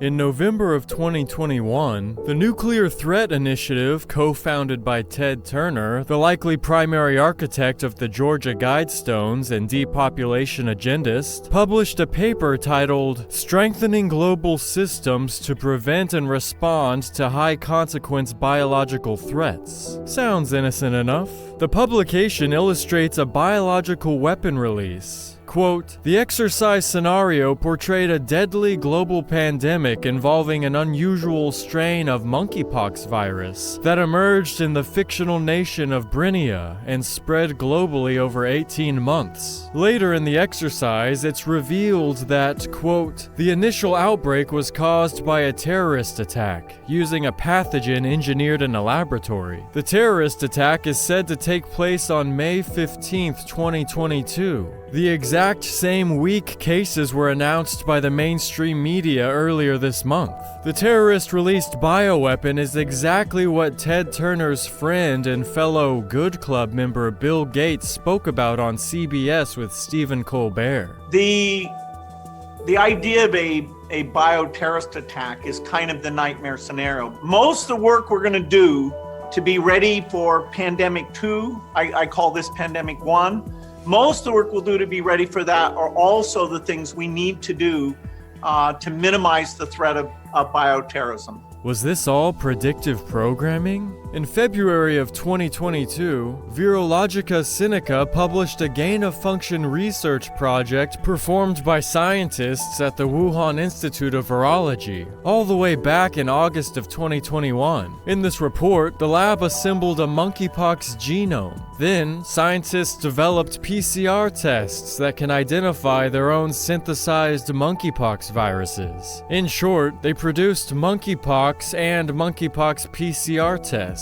In November of 2021, the Nuclear Threat Initiative, co-founded by Ted Turner, the likely primary architect of the Georgia Guidestones and Depopulation Agendist, published a paper titled "Strengthening Global Systems to Prevent and Respond to High-Consequence Biological Threats." Sounds innocent enough. The publication illustrates a biological weapon release. Quote, "The exercise scenario portrayed a deadly global pandemic involving an unusual strain of monkeypox virus that emerged in the fictional nation of Brinia and spread globally over 18 months. Later in the exercise, it's revealed that, quote, the initial outbreak was caused by a terrorist attack using a pathogen engineered in a laboratory. The terrorist attack is said to take place on May 15, 2022. The exact same week cases were announced by the mainstream media earlier this month. The terrorist-released bioweapon is exactly what Ted Turner's friend and fellow Good Club member Bill Gates spoke about on CBS with Stephen Colbert. The idea of a bioterrorist attack is kind of the nightmare scenario. Most of the work we're going to do to be ready for pandemic 2, I call this pandemic 1, most of the work we'll do to be ready for that are also the things we need to do to minimize the threat of bioterrorism. Was this all predictive programming? In February of 2022, Virologica Sinica published a gain-of-function research project performed by scientists at the Wuhan Institute of Virology, all the way back in August of 2021. In this report, the lab assembled a monkeypox genome. Then, scientists developed PCR tests that can identify their own synthesized monkeypox viruses. In short, they produced monkeypox and monkeypox PCR tests.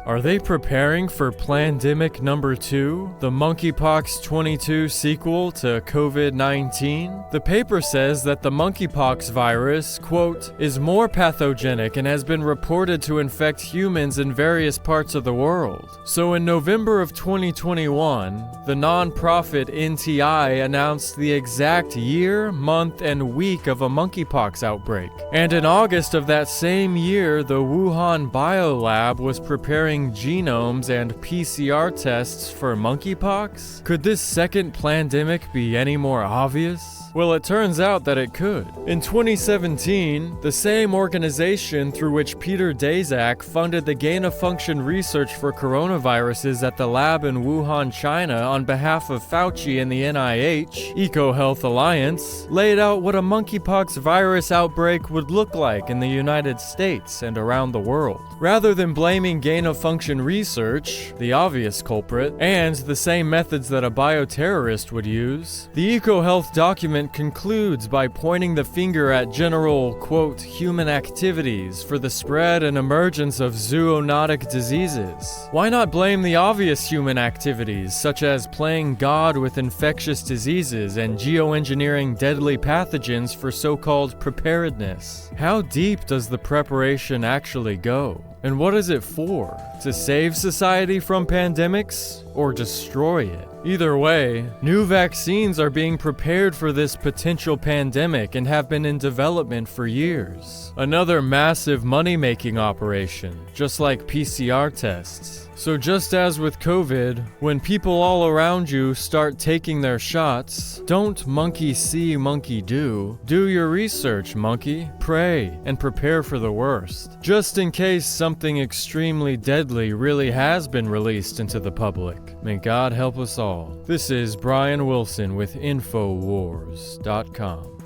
Are they preparing for Plandemic number 2, the monkeypox 22 sequel to COVID-19? The paper says that the monkeypox virus, quote, is more pathogenic and has been reported to infect humans in various parts of the world. So in November of 2021, the non-profit NTI announced the exact year, month, and week of a monkeypox outbreak. And in August of that same year, the Wuhan Biolab was preparing genomes and PCR tests for monkeypox? Could this second plandemic be any more obvious? Well, it turns out that it could. In 2017, the same organization through which Peter Daszak funded the gain-of-function research for coronaviruses at the lab in Wuhan, China on behalf of Fauci and the NIH, EcoHealth Alliance, laid out what a monkeypox virus outbreak would look like in the United States and around the world. Rather than blaming gain-of-function research, the obvious culprit, and the same methods that a bioterrorist would use, the EcoHealth document concludes by pointing the finger at general, quote, human activities for the spread and emergence of zoonotic diseases. Why not blame the obvious human activities, such as playing God with infectious diseases and geoengineering deadly pathogens for so-called preparedness? How deep does the preparation actually go? And what is it for? To save society from pandemics or destroy it? Either way, new vaccines are being prepared for this potential pandemic and have been in development for years. Another massive money-making operation, just like PCR tests. So just as with COVID, when people all around you start taking their shots, don't monkey see, monkey do. Do your research, monkey. Pray and prepare for the worst, just in case something extremely deadly really has been released into the public. May God help us all. This is Brian Wilson with Infowars.com.